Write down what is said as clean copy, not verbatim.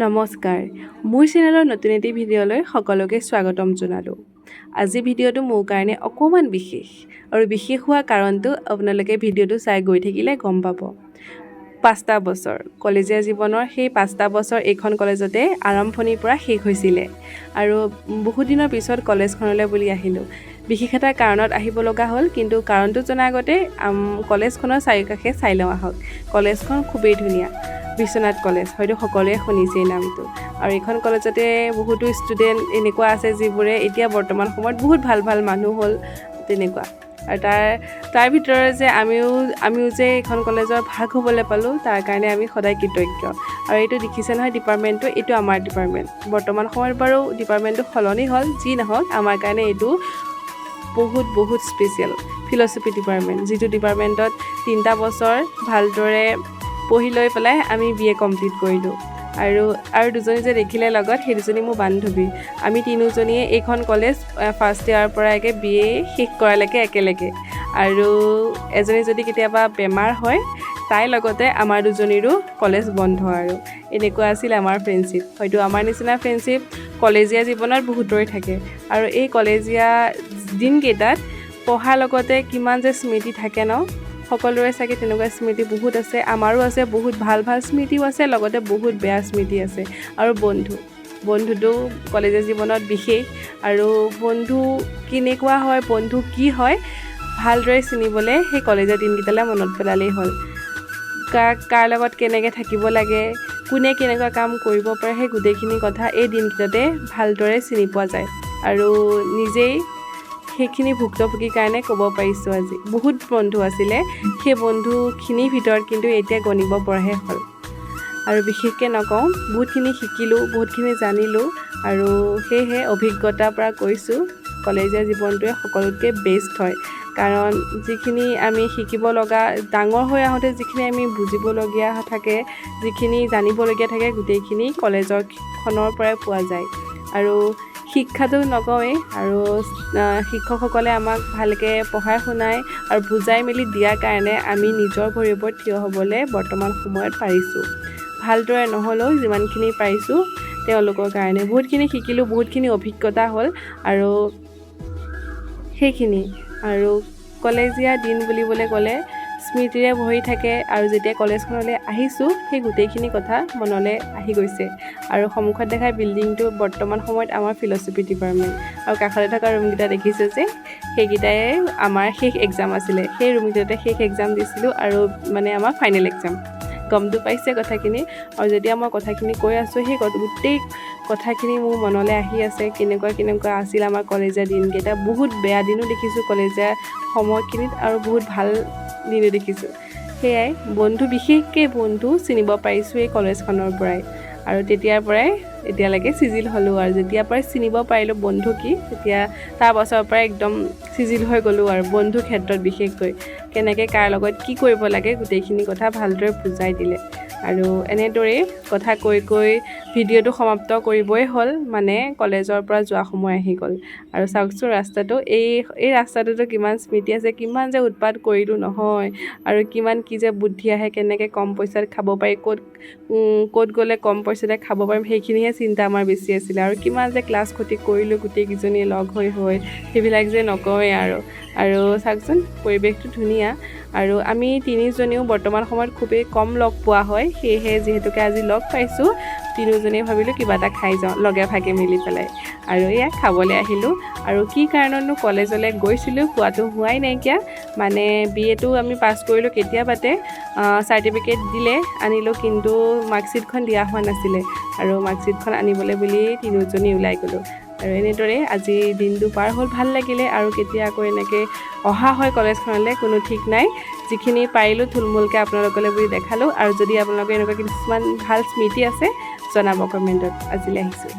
নমস্কাৰ মোৰ চেনেলৰ নতুন এটি ভিডিঅ'লৈ সকলোকে স্বাগতম জনালোঁ। আজি ভিডিঅ'টো মোৰ কাৰণে অকণমান বিশেষ আৰু বিশেষ হোৱা কাৰণটো আপোনালোকে ভিডিঅ'টো চাই গৈ থাকিলে গম পাব। 5টা বছৰ কলেজীয়া জীৱনৰ সেই 5টা বছৰ এইখন কলেজতে আৰম্ভণিৰ পৰা শেষ হৈছিলে আৰু বহুত দিনৰ পিছত কলেজখনলৈ বুলি আহিলোঁ। বিশেষ এটা কাৰণত আহিব লগা হ'ল, কিন্তু কাৰণটো জনাৰ আগতে কলেজখনৰ চাৰিওকাষে চাই লওঁ আহক। কলেজখন খুবেই ধুনীয়া, বিশ্বনাথ কলেজ, হয়তো সকলোৱে শুনিছে এই নামটো। আৰু এইখন কলেজতে বহুতো ষ্টুডেণ্ট এনেকুৱা আছে যিবোৰে এতিয়া বৰ্তমান সময়ত বহুত ভাল ভাল মানুহ হ'ল তেনেকুৱা। আৰু তাৰ ভিতৰত যে আমিও যে এইখন কলেজৰ ভাগ হ'বলৈ পালোঁ, তাৰ কাৰণে আমি সদায় কৃতজ্ঞ। আৰু এইটো দেখিছে নহয় ডিপাৰ্টমেণ্টটো, এইটো আমাৰ ডিপাৰ্টমেণ্ট। বৰ্তমান সময়ত বাৰু ডিপাৰ্টমেণ্টটো সলনি হ'ল, যি নহওক আমাৰ কাৰণে এইটো বহুত স্পেচিয়েল। ফিল'চফি ডিপাৰ্টমেণ্ট, যিটো ডিপাৰ্টমেণ্টত 3টা বছৰ ভালদৰে পঢ়ি লৈ পেলাই আমি BA কমপ্লিট কৰিলোঁ। আৰু দুজনী যে দেখিলে লগত, সেই দুজনী মোৰ বান্ধৱী। আমি তিনিওজনীয়ে এইখন কলেজ ফাৰ্ষ্ট ইয়াৰৰ পৰা BA শেষ কৰালৈকে একেলগে। আৰু এজনী যদি কেতিয়াবা বেমাৰ হয়, তাইৰ লগতে আমাৰ দুজনীৰো কলেজ বন্ধ। আৰু এনেকুৱা আছিল আমাৰ ফ্ৰেণ্ডশ্বিপ। হয়তো আমাৰ নিচিনা ফ্ৰেণ্ডশ্বিপ কলেজীয়া জীৱনত বহুতৰে থাকে। আৰু এই কলেজীয়া দিনকেইটাত পঢ়াৰ লগতে কিমান যে স্মৃতি থাকে ন, সকলোৰে চাগে তেনেকুৱা স্মৃতি বহুত আছে। আমাৰো আছে, বহুত ভাল ভাল স্মৃতিও আছে, লগতে বহুত বেয়া স্মৃতি আছে। আৰু বন্ধুটো কলেজীয়া জীৱনত বিশেষ। আৰু বন্ধু কেনেকুৱা হয়, বন্ধু কি হয়, ভালদৰে চিনিবলৈ সেই কলেজীয়া দিনকেইটালৈ মনত পেলালেই হ'ল। কাৰ লগত কেনেকৈ থাকিব লাগে, কোনে কেনেকুৱা কাম কৰিব পাৰে, সেই গোটেইখিনি কথা এই দিনকেইটাতে ভালদৰে চিনি পোৱা যায়। আৰু নিজেই সেইখিনি ভুক্তভোগীৰ কাৰণে ক'ব পাৰিছোঁ আজি। বহুত বন্ধু আছিলে, সেই বন্ধুখিনিৰ ভিতৰত কিন্তু এতিয়া গণিব পৰাহে হ'ল। আৰু বিশেষকৈ নকওঁ, বহুতখিনি শিকিলোঁ, বহুতখিনি জানিলোঁ। আৰু সেয়েহে অভিজ্ঞতাৰ পৰা কৈছোঁ, কলেজীয়া জীৱনটোৱে সকলোতকৈ বেষ্ট হয়। কাৰণ যিখিনি আমি শিকিব লগা, ডাঙৰ হৈ আহোঁতে যিখিনি আমি বুজিবলগীয়া থাকে, যিখিনি জানিবলগীয়া থাকে, গোটেইখিনি কলেজৰখনৰ পৰাই পোৱা যায়। আৰু শিক্ষাটো নকওঁৱেই, আৰু শিক্ষকসকলে আমাক ভালকৈ পঢ়াই শুনাই আৰু বুজাই মেলি দিয়াৰ কাৰণে আমি নিজৰ ভৰিৰ ওপৰত থিয় হ'বলৈ বৰ্তমান সময়ত পাৰিছোঁ। ভালদৰে নহ'লেও যিমানখিনি পাৰিছোঁ তেওঁলোকৰ কাৰণে। বহুতখিনি শিকিলোঁ, বহুতখিনি অভিজ্ঞতা হ'ল। আৰু সেইখিনি আৰু কলেজীয়া দিন বুলিবলৈ ক'লে স্মৃতিৰে ভৰি থাকে। আৰু যেতিয়া কলেজখনলৈ আহিছোঁ, সেই গোটেইখিনি কথা মনলৈ আহি গৈছে। আৰু সন্মুখত দেখা বিল্ডিংটো বৰ্তমান সময়ত আমাৰ ফিল'চফি ডিপাৰ্টমেণ্ট। আৰু কাষতে থকা ৰুমকেইটা দেখিছোঁ যে, সেইকেইটাই আমাৰ শেষ এক্সাম আছিলে। সেই ৰুমকেইটাতে শেষ এক্সাম দিছিলোঁ, আৰু মানে আমাৰ ফাইনেল এক্সাম। গমটো পাইছে কথাখিনি। আৰু যেতিয়া মই কথাখিনি কৈ আছোঁ, সেই গোটেই কথাখিনি মোৰ মনলৈ আহি আছে, কেনেকুৱা আছিল আমাৰ কলেজীয়া দিনকেইটা। বহুত বেয়া দিনো দেখিছোঁ কলেজীয়া সময়খিনিত, আৰু বহুত ভাল দিনো দেখিছোঁ। সেয়াই বন্ধু, বিশেষকৈ বন্ধু চিনিব পাৰিছোঁ এই কলেজখনৰ পৰাই। আৰু তেতিয়াৰ পৰাই এতিয়ালৈকে চিজিল হ'লোঁ। আৰু যেতিয়াৰ পৰাই চিনিব পাৰিলোঁ বন্ধু কি, তেতিয়া তাৰ পাছৰ পৰাই একদম চিজিল হৈ গ'লোঁ। আৰু বন্ধুৰ ক্ষেত্ৰত বিশেষকৈ কেনেকৈ কাৰ লগত কি কৰিব লাগে, গোটেইখিনি কথা ভালদৰে বুজাই দিলে। আৰু এনেদৰেই কথা কৈ ভিডিঅ'টো সমাপ্ত কৰিবই হ'ল, মানে কলেজৰ পৰা যোৱা সময় আহি গ'ল। আৰু চাওকচোন ৰাস্তাটো, এই ৰাস্তাটোতো কিমান স্মৃতি আছে, কিমান যে উৎপাত কৰিলোঁ নহয়, আৰু কিমান কি যে বুদ্ধি আহে, কেনেকৈ কম পইচাত খাব পাৰি, ক'ত গ'লে কম পইচাতে খাব পাৰিম, সেইখিনিহে চিন্তা আমাৰ বেছি আছিলে। আৰু কিমান যে ক্লাছ ক্ষতি কৰিলোঁ গোটেইকেইজনীয়ে লগ হৈ সেইবিলাক যে নকওঁৱেই। আৰু চাওকচোন পৰিৱেশটো ধুনীয়া। আৰু আমি তিনিজনীও বৰ্তমান সময়ত খুবেই কম লগ পোৱা হয়। সেয়েহে যিহেতুকে আজি লগ পাইছোঁ, তিনিওজনীয়ে ভাবিলোঁ কিবা এটা খাই যাওঁ লগে ভাগে মিলি পেলাই। আৰু এয়া খাবলৈ আহিলোঁ। আৰু কি কাৰণতনো কলেজলৈ গৈছিলোঁ কোৱাটো হোৱাই নাইকিয়া। মানে BA আমি পাছ কৰিলোঁ কেতিয়াবাতে, চাৰ্টিফিকেট দিলে আনিলোঁ, কিন্তু মাৰ্কশ্বিটখন দিয়া হোৱা নাছিলে। আৰু মাৰ্কশ্বিটখন আনিবলৈ বুলি তিনিওজনী ওলাই গ'লোঁ। আৰু এনেদৰে আজি দিনটো পাৰ হ'ল, ভাল লাগিলে। আৰু কেতিয়া আকৌ এনেকৈ অহা হয় কলেজখনলৈ কোনো ঠিক নাই। যিখিনি পাৰিলোঁ থুলমূলকৈ আপোনালোকলৈ বুলি দেখালোঁ। আৰু যদি আপোনালোকৰ এনেকুৱা কিছুমান ভাল স্মৃতি আছে জনাব কমেণ্টত। আজিলৈ আহিছোঁ।